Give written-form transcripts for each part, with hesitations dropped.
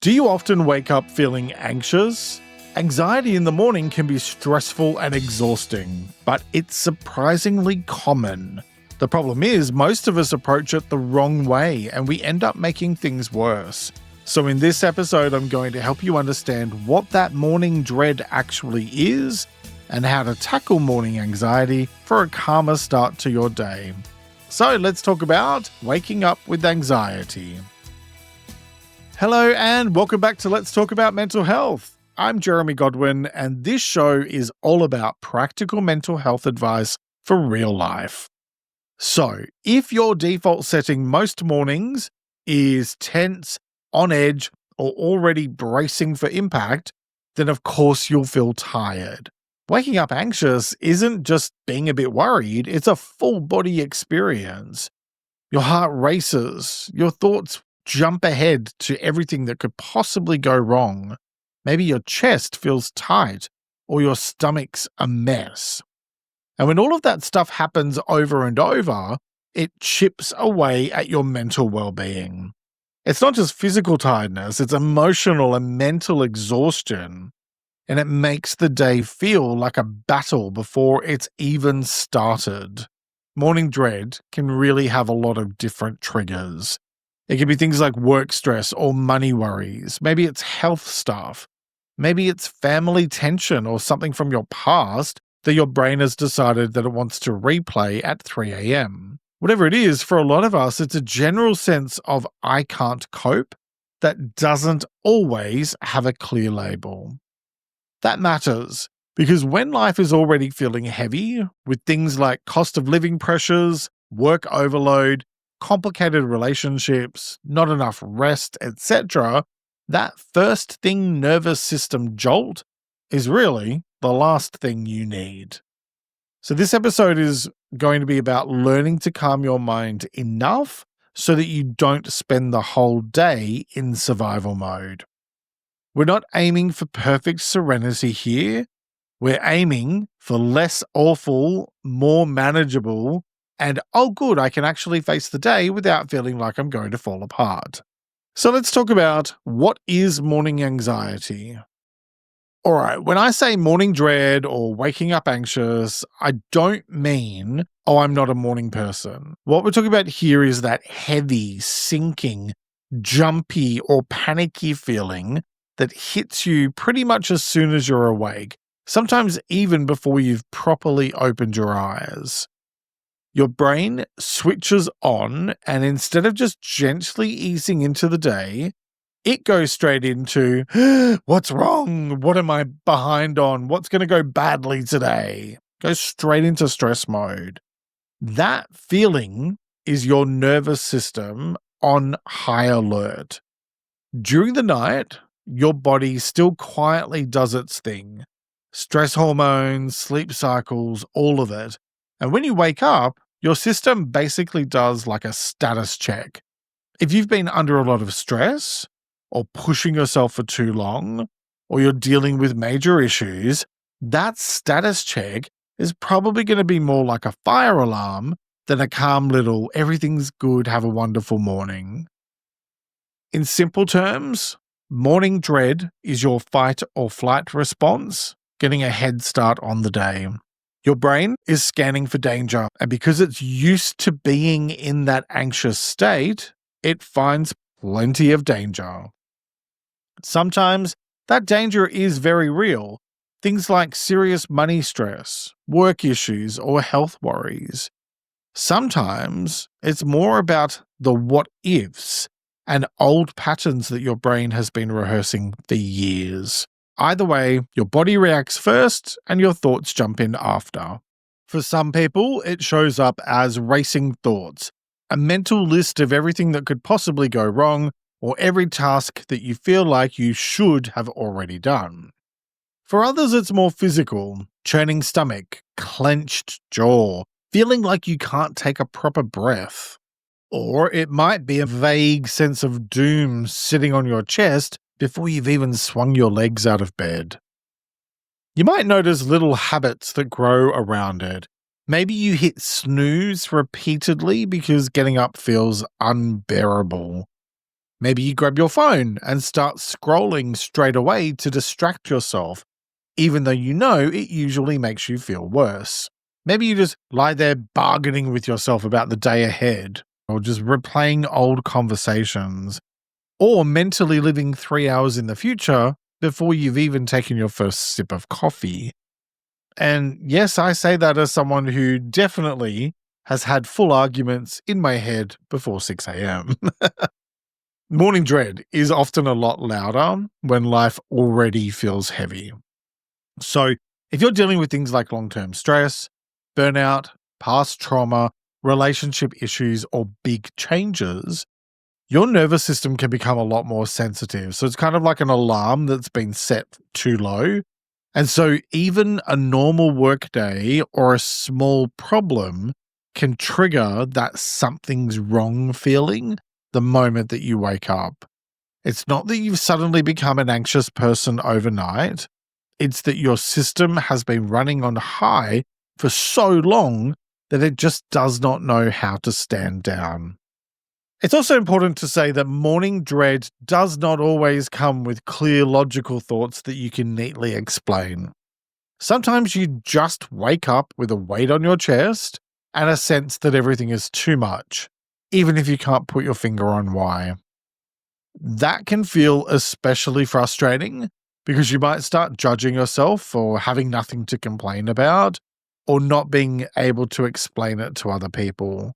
Do you often wake up feeling anxious? Anxiety in the morning can be stressful and exhausting, but it's surprisingly common. The problem is, most of us approach it the wrong way and we end up making things worse. So in this episode, I'm going to help you understand what that morning dread actually is and how to tackle morning anxiety for a calmer start to your day. So let's talk about waking up with anxiety. Hello and welcome back to Let's Talk About Mental Health. I'm Jeremy Godwin, and this show is all about practical mental health advice for real life. So, if your default setting most mornings is tense, on edge, or already bracing for impact, then of course you'll feel tired. Waking up anxious isn't just being a bit worried, it's a full body experience. Your heart races, your thoughts jump ahead to everything that could possibly go wrong. Maybe your chest feels tight or your stomach's a mess. And when all of that stuff happens over and over, it chips away at your mental well-being. It's not just physical tiredness, it's emotional and mental exhaustion. And it makes the day feel like a battle before it's even started. Morning dread can really have a lot of different triggers. It can be things like work stress or money worries. Maybe it's health stuff. Maybe it's family tension or something from your past that your brain has decided that it wants to replay at 3 a.m. Whatever it is, for a lot of us, it's a general sense of I can't cope that doesn't always have a clear label. That matters because when life is already feeling heavy with things like cost of living pressures, work overload, complicated relationships, not enough rest, etc., that first thing nervous system jolt is really the last thing you need. So this episode is going to be about learning to calm your mind enough so that you don't spend the whole day in survival mode. We're not aiming for perfect serenity here. We're aiming for less awful, more manageable, and oh good, I can actually face the day without feeling like I'm going to fall apart. So let's talk about what is morning anxiety. Alright, when I say morning dread or waking up anxious, I don't mean, I'm not a morning person. What we're talking about here is that heavy, sinking, jumpy or panicky feeling that hits you pretty much as soon as you're awake, sometimes even before you've properly opened your eyes. Your brain switches on, and instead of just gently easing into the day, it goes straight into, what's wrong? What am I behind on? What's going to go badly today? Goes straight into stress mode. That feeling is your nervous system on high alert. During the night, your body still quietly does its thing. Stress hormones, sleep cycles, all of it. And when you wake up, your system basically does like a status check. If you've been under a lot of stress, or pushing yourself for too long, or you're dealing with major issues, that status check is probably going to be more like a fire alarm than a calm little, everything's good, have a wonderful morning. In simple terms, morning dread is your fight or flight response, getting a head start on the day. Your brain is scanning for danger, and because it's used to being in that anxious state, it finds plenty of danger. Sometimes that danger is very real, things like serious money stress, work issues, or health worries. Sometimes it's more about the what-ifs and old patterns that your brain has been rehearsing for years. Either way, your body reacts first and your thoughts jump in after. For some people, it shows up as racing thoughts, a mental list of everything that could possibly go wrong or every task that you feel like you should have already done. For others, it's more physical, churning stomach, clenched jaw, feeling like you can't take a proper breath. Or it might be a vague sense of doom sitting on your chest before you've even swung your legs out of bed. You might notice little habits that grow around it. Maybe you hit snooze repeatedly because getting up feels unbearable. Maybe you grab your phone and start scrolling straight away to distract yourself, even though you know it usually makes you feel worse. Maybe you just lie there bargaining with yourself about the day ahead, or just replaying old conversations, or mentally living 3 hours in the future before you've even taken your first sip of coffee. And yes, I say that as someone who definitely has had full arguments in my head before 6 a.m. Morning dread is often a lot louder when life already feels heavy. So, if you're dealing with things like long-term stress, burnout, past trauma, relationship issues, or big changes, your nervous system can become a lot more sensitive. So, it's kind of like an alarm that's been set too low. And so, even a normal workday or a small problem can trigger that something's wrong feeling the moment that you wake up. It's not that you've suddenly become an anxious person overnight. It's that your system has been running on high for so long that it just does not know how to stand down. It's also important to say that morning dread does not always come with clear logical thoughts that you can neatly explain. Sometimes you just wake up with a weight on your chest and a sense that everything is too much, even if you can't put your finger on why. That can feel especially frustrating because you might start judging yourself for having nothing to complain about or not being able to explain it to other people.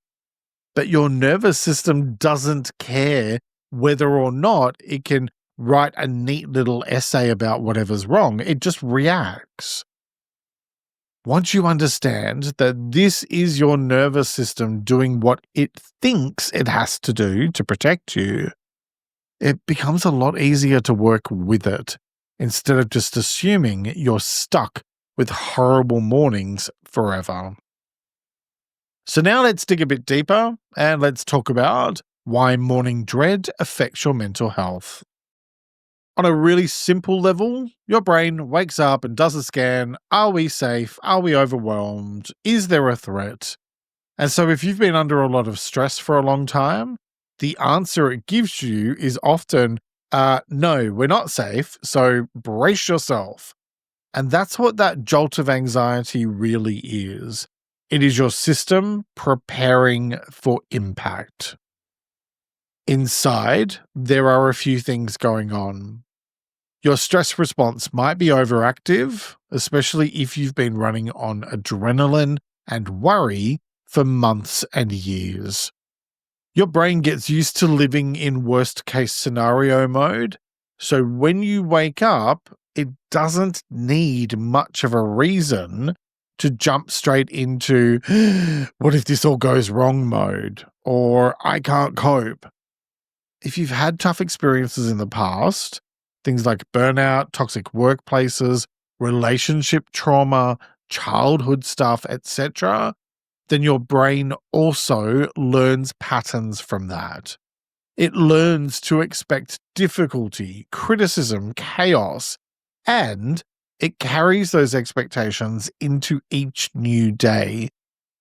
But your nervous system doesn't care whether or not it can write a neat little essay about whatever's wrong. It just reacts. Once you understand that this is your nervous system doing what it thinks it has to do to protect you, it becomes a lot easier to work with it instead of just assuming you're stuck with horrible mornings forever. So now let's dig a bit deeper and let's talk about why morning dread affects your mental health. On a really simple level, your brain wakes up and does a scan. Are we safe? Are we overwhelmed? Is there a threat? And so if you've been under a lot of stress for a long time, the answer it gives you is often, no, we're not safe, so brace yourself. And that's what that jolt of anxiety really is. It is your system preparing for impact. Inside, there are a few things going on. Your stress response might be overactive, especially if you've been running on adrenaline and worry for months and years. Your brain gets used to living in worst-case scenario mode, so when you wake up, it doesn't need much of a reason to jump straight into, what if this all goes wrong mode, or I can't cope. If you've had tough experiences in the past, things like burnout, toxic workplaces, relationship trauma, childhood stuff, etc., then your brain also learns patterns from that. It learns to expect difficulty, criticism, chaos, and it carries those expectations into each new day,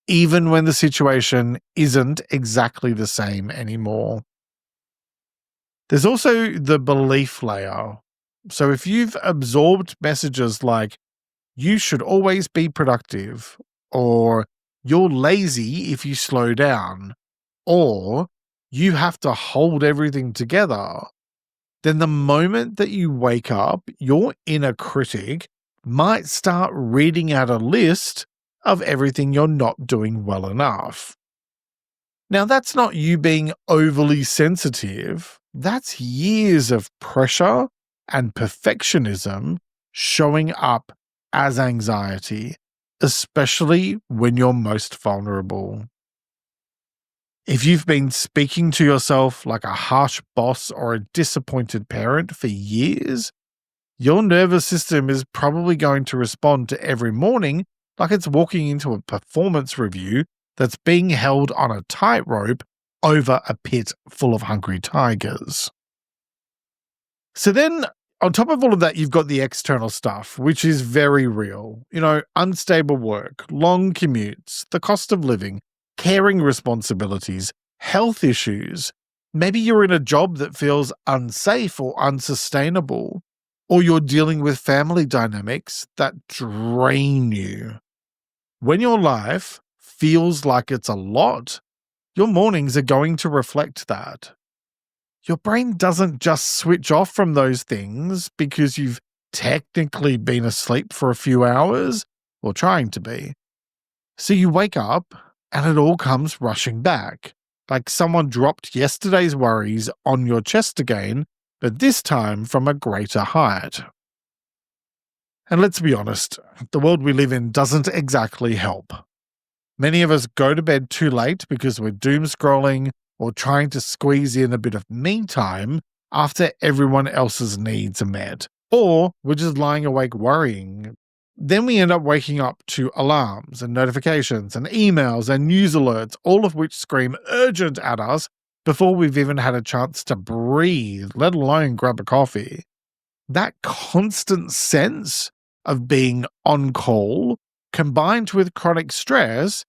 even when the situation isn't exactly the same anymore. There's also the belief layer. So if you've absorbed messages like, you should always be productive, or you're lazy if you slow down, or you have to hold everything together, then the moment that you wake up, your inner critic might start reading out a list of everything you're not doing well enough. Now, that's not you being overly sensitive. That's years of pressure and perfectionism showing up as anxiety, especially when you're most vulnerable. If you've been speaking to yourself like a harsh boss or a disappointed parent for years, your nervous system is probably going to respond to every morning like it's walking into a performance review that's being held on a tightrope over a pit full of hungry tigers. So then, on top of all of that, you've got the external stuff, which is very real. Unstable work, long commutes, the cost of living, caring responsibilities, health issues, Maybe you're in a job that feels unsafe or unsustainable, or you're dealing with family dynamics that drain you. When your life feels like it's a lot, your mornings are going to reflect that. Your brain doesn't just switch off from those things because you've technically been asleep for a few hours, or trying to be. So you wake up and it all comes rushing back, like someone dropped yesterday's worries on your chest again, but this time from a greater height. And let's be honest, the world we live in doesn't exactly help. Many of us go to bed too late because we're doom scrolling or trying to squeeze in a bit of me time after everyone else's needs are met. Or we're just lying awake worrying. Then we end up waking up to alarms and notifications and emails and news alerts, all of which scream urgent at us before we've even had a chance to breathe, let alone grab a coffee. That constant sense of being on call, combined with chronic stress,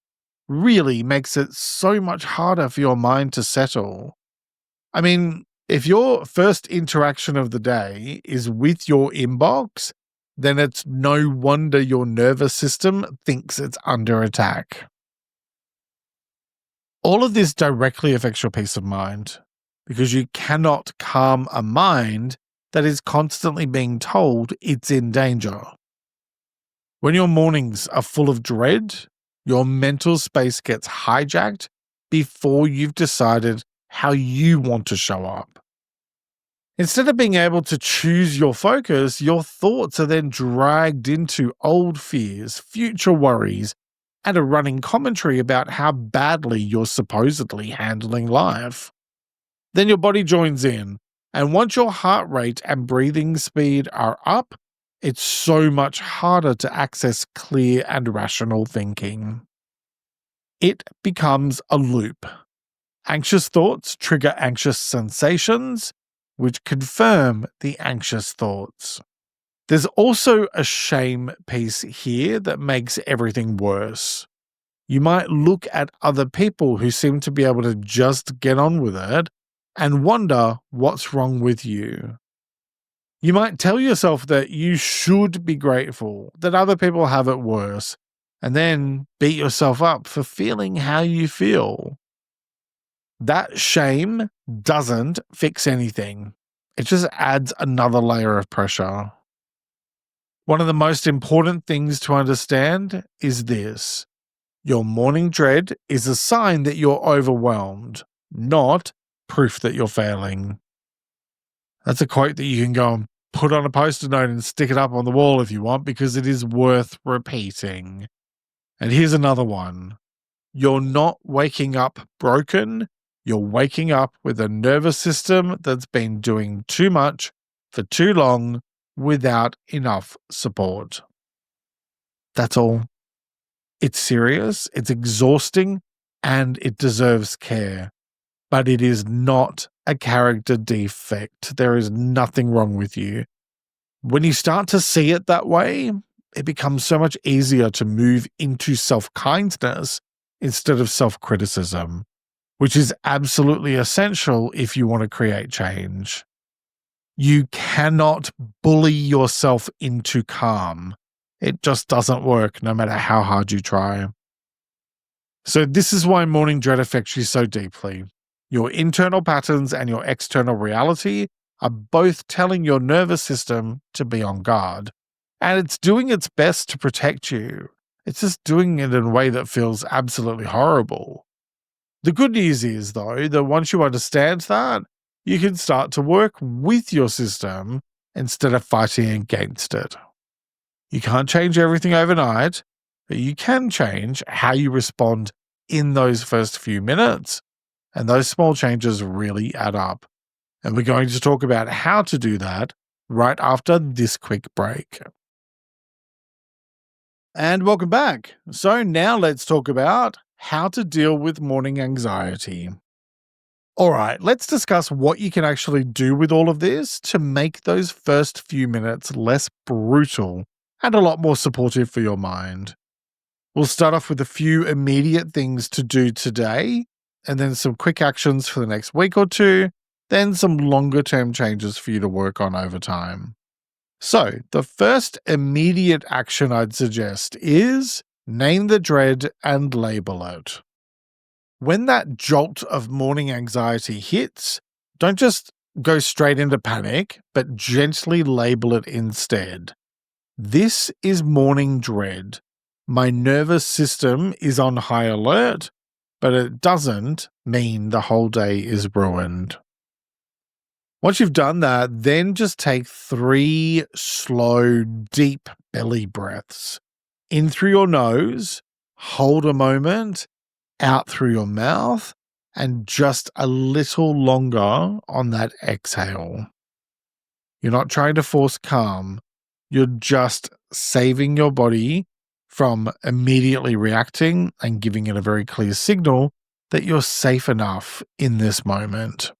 really makes it so much harder for your mind to settle. I mean, if your first interaction of the day is with your inbox, then it's no wonder your nervous system thinks it's under attack. All of this directly affects your peace of mind because you cannot calm a mind that is constantly being told it's in danger. When your mornings are full of dread, your mental space gets hijacked before you've decided how you want to show up. Instead of being able to choose your focus, your thoughts are then dragged into old fears, future worries, and a running commentary about how badly you're supposedly handling life. Then your body joins in, and once your heart rate and breathing speed are up, it's so much harder to access clear and rational thinking. It becomes a loop. Anxious thoughts trigger anxious sensations, which confirm the anxious thoughts. There's also a shame piece here that makes everything worse. You might look at other people who seem to be able to just get on with it and wonder what's wrong with you. You might tell yourself that you should be grateful, that other people have it worse, and then beat yourself up for feeling how you feel. That shame doesn't fix anything. It just adds another layer of pressure. One of the most important things to understand is this. Your morning dread is a sign that you're overwhelmed, not proof that you're failing. That's a quote that you can go and put on a post-it note and stick it up on the wall if you want, because it is worth repeating. And here's another one. You're not waking up broken. You're waking up with a nervous system that's been doing too much for too long without enough support. That's all. It's serious, it's exhausting, and it deserves care. But it is not a character defect. There is nothing wrong with you. When you start to see it that way, it becomes so much easier to move into self-kindness instead of self-criticism, which is absolutely essential if you want to create change. You cannot bully yourself into calm. It just doesn't work no matter how hard you try. So this is why morning dread affects you so deeply. Your internal patterns and your external reality are both telling your nervous system to be on guard. And it's doing its best to protect you. It's just doing it in a way that feels absolutely horrible. The good news is, though, that once you understand that, you can start to work with your system instead of fighting against it. You can't change everything overnight, but you can change how you respond in those first few minutes. And those small changes really add up. And we're going to talk about how to do that right after this quick break. And welcome back. So now let's talk about how to deal with morning anxiety. All right, let's discuss what you can actually do with all of this to make those first few minutes less brutal and a lot more supportive for your mind. We'll start off with a few immediate things to do today and then some quick actions for the next week or two, then some longer term changes for you to work on over time. So, the first immediate action I'd suggest is name the dread and label it. When that jolt of morning anxiety hits, don't just go straight into panic, but gently label it instead. This is morning dread. My nervous system is on high alert, but it doesn't mean the whole day is ruined. Once you've done that, then just take 3 slow, deep belly breaths. In through your nose, hold a moment, out through your mouth, and just a little longer on that exhale. You're not trying to force calm. You're just saving your body from immediately reacting and giving it a very clear signal that you're safe enough in this moment.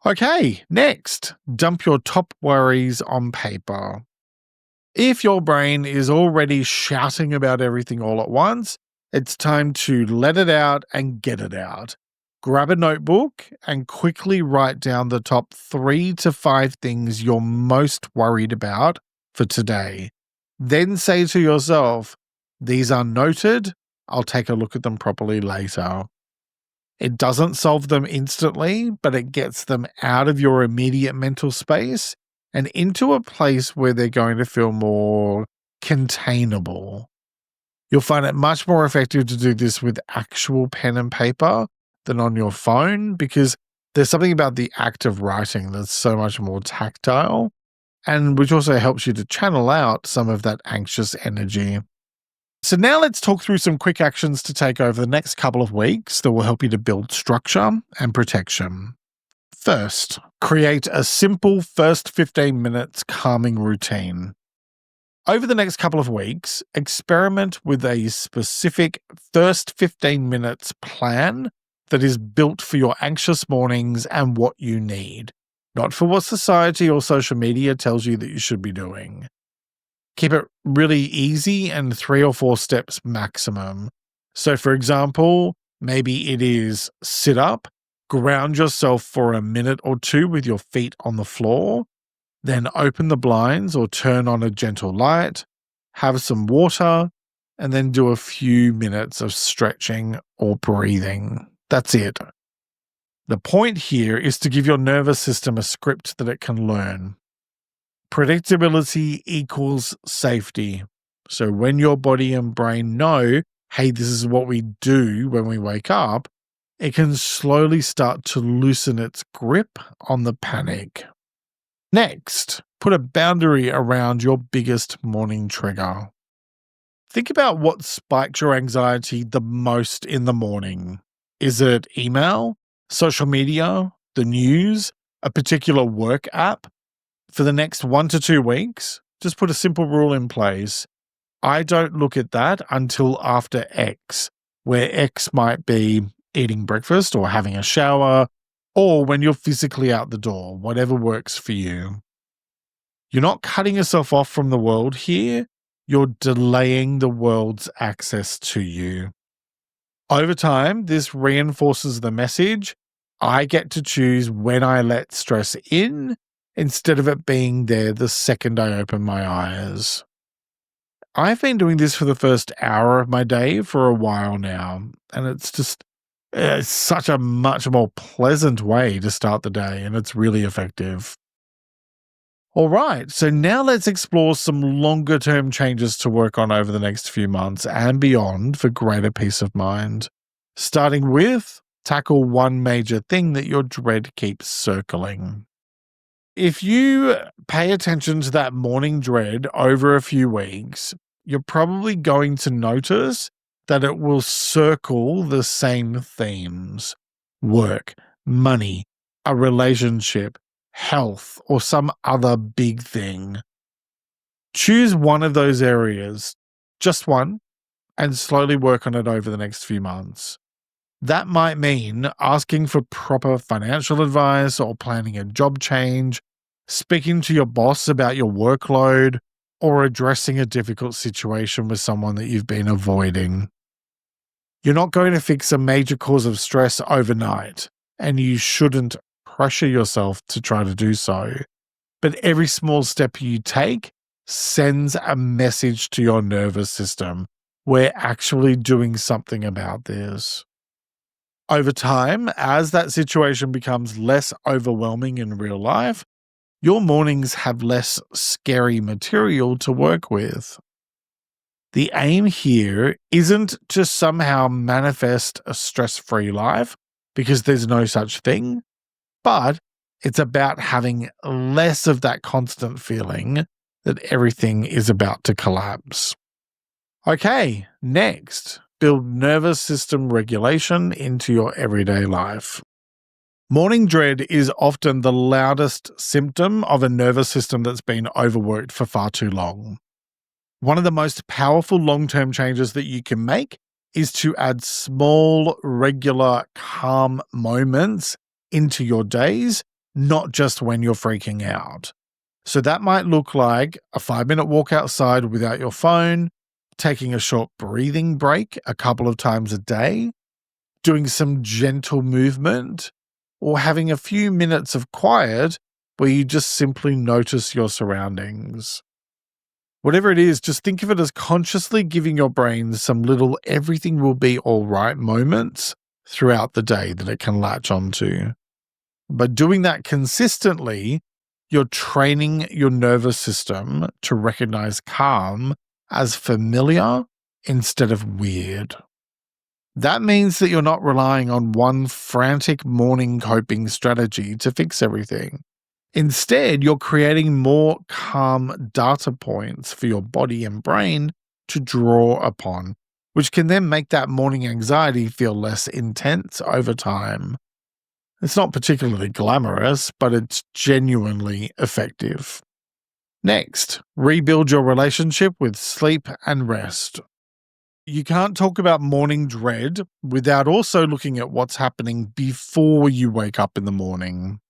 Okay, next, dump your top worries on paper. If your brain is already shouting about everything all at once, it's time to let it out and get it out. Grab a notebook and quickly write down the top 3 to 5 things you're most worried about for today. Then say to yourself, these are noted, I'll take a look at them properly later. It doesn't solve them instantly, but it gets them out of your immediate mental space and into a place where they're going to feel more containable. You'll find it much more effective to do this with actual pen and paper than on your phone, because there's something about the act of writing that's so much more tactile, and which also helps you to channel out some of that anxious energy. So now let's talk through some quick actions to take over the next couple of weeks that will help you to build structure and protection. First, create a simple first 15 minutes calming routine. Over the next couple of weeks, experiment with a specific first 15 minutes plan that is built for your anxious mornings and what you need, not for what society or social media tells you that you should be doing. Keep it really easy and 3 or 4 steps maximum. So, for example, maybe it is sit up, ground yourself for a minute or 2 with your feet on the floor, then open the blinds or turn on a gentle light, have some water, and then do a few minutes of stretching or breathing. That's it. The point here is to give your nervous system a script that it can learn. Predictability equals safety. So when your body and brain know, hey, this is what we do when we wake up, it can slowly start to loosen its grip on the panic. Next, put a boundary around your biggest morning trigger. Think about what spikes your anxiety the most in the morning. Is it email, social media, the news, a particular work app? For the next 1 to 2 weeks, just put a simple rule in place. I don't look at that until after X, where X might be eating breakfast or having a shower, or when you're physically out the door, whatever works for you. You're not cutting yourself off from the world here. You're delaying the world's access to you. Over time, this reinforces the message, I get to choose when I let stress in, instead of it being there the second I open my eyes. I've been doing this for the first hour of my day for a while now, and it's such a much more pleasant way to start the day, and it's really effective. All right, so now let's explore some longer term changes to work on over the next few months and beyond for greater peace of mind. Starting with, tackle one major thing that your dread keeps circling. If you pay attention to that morning dread over a few weeks, you're probably going to notice that it will circle the same themes: work, money, a relationship, health, or some other big thing. Choose one of those areas, just one, and slowly work on it over the next few months. That might mean asking for proper financial advice or planning a job change, speaking to your boss about your workload, or addressing a difficult situation with someone that you've been avoiding. You're not going to fix a major cause of stress overnight, and you shouldn't pressure yourself to try to do so. But every small step you take sends a message to your nervous system. We're actually doing something about this. Over time, as that situation becomes less overwhelming in real life, your mornings have less scary material to work with. The aim here isn't to somehow manifest a stress-free life, because there's no such thing, but it's about having less of that constant feeling that everything is about to collapse. Okay, next, build nervous system regulation into your everyday life. Morning dread is often the loudest symptom of a nervous system that's been overworked for far too long. One of the most powerful long-term changes that you can make is to add small, regular, calm moments into your days, not just when you're freaking out. So that might look like a 5-minute walk outside without your phone, taking a short breathing break a couple of times a day, doing some gentle movement, or having a few minutes of quiet where you just simply notice your surroundings. Whatever it is, just think of it as consciously giving your brain some little everything will be all right moments throughout the day that it can latch onto. By doing that consistently, you're training your nervous system to recognize calm as familiar instead of weird. That means that you're not relying on one frantic morning coping strategy to fix everything. Instead, you're creating more calm data points for your body and brain to draw upon, which can then make that morning anxiety feel less intense over time. It's not particularly glamorous, but it's genuinely effective. Next, rebuild your relationship with sleep and rest. You can't talk about morning dread without also looking at what's happening before you wake up in the morning.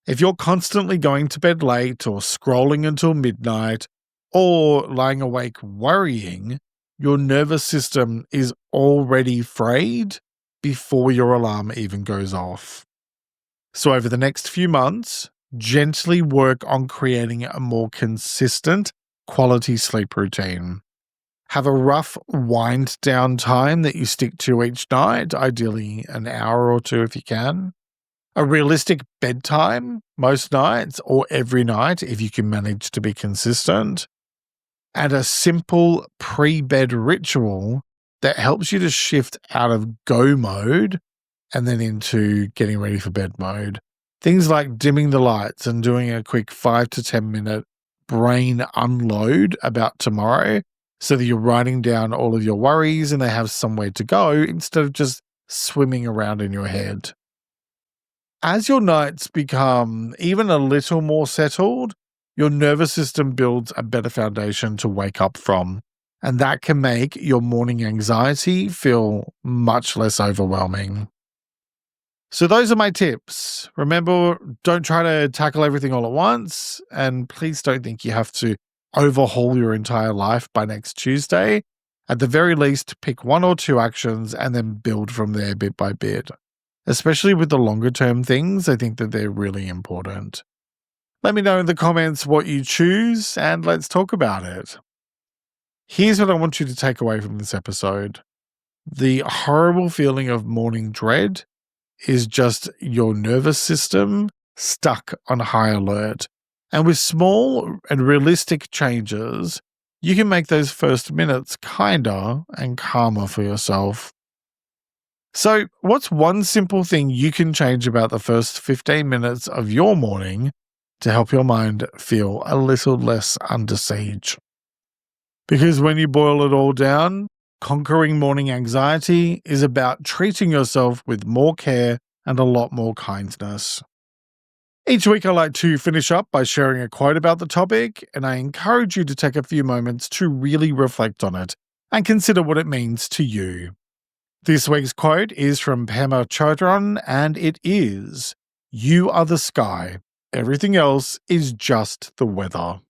If you're constantly going to bed late or scrolling until midnight or lying awake worrying, your nervous system is already frayed before your alarm even goes off. So over the next few months, gently work on creating a more consistent quality sleep routine. Have a rough wind down time that you stick to each night, ideally an hour or two if you can. A realistic bedtime most nights or every night if you can manage to be consistent. And a simple pre-bed ritual that helps you to shift out of go mode and then into getting ready for bed mode. Things like dimming the lights and doing a quick 5 to 10 minute brain unload about tomorrow so that you're writing down all of your worries and they have somewhere to go instead of just swimming around in your head. As your nights become even a little more settled, your nervous system builds a better foundation to wake up from, and that can make your morning anxiety feel much less overwhelming. So those are my tips. Remember, don't try to tackle everything all at once, and please don't think you have to overhaul your entire life by next Tuesday. At the very least, pick 1 or 2 actions and then build from there bit by bit. Especially with the longer term things, I think that they're really important. Let me know in the comments what you choose and let's talk about it. Here's what I want you to take away from this episode. The horrible feeling of morning dread is just your nervous system stuck on high alert. And with small and realistic changes, you can make those first minutes kinder and calmer for yourself. So, what's one simple thing you can change about the first 15 minutes of your morning to help your mind feel a little less under siege? Because when you boil it all down, conquering morning anxiety is about treating yourself with more care and a lot more kindness. Each week I like to finish up by sharing a quote about the topic, and I encourage you to take a few moments to really reflect on it and consider what it means to you. This week's quote is from Pema Chodron, and it is, "You are the sky. Everything else is just the weather."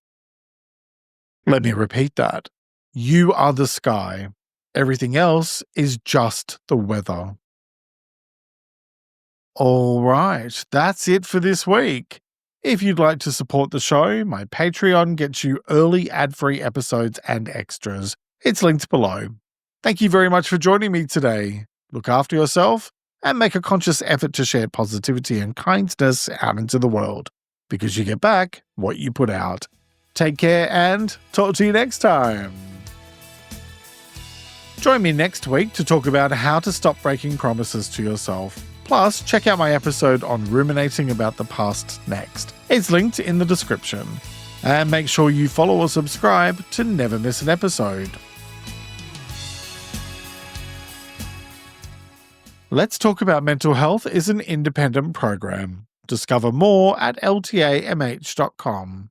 Let me repeat that. You are the sky. Everything else is just the weather. All right, that's it for this week. If you'd like to support the show, my Patreon gets you early ad-free episodes and extras. It's linked below. Thank you very much for joining me today. Look after yourself and make a conscious effort to share positivity and kindness out into the world, because you get back what you put out. Take care and talk to you next time. Join me next week to talk about how to stop breaking promises to yourself. Plus, check out my episode on ruminating about the past next. It's linked in the description. And make sure you follow or subscribe to never miss an episode. Let's Talk About Mental Health is an independent program. Discover more at ltamh.com.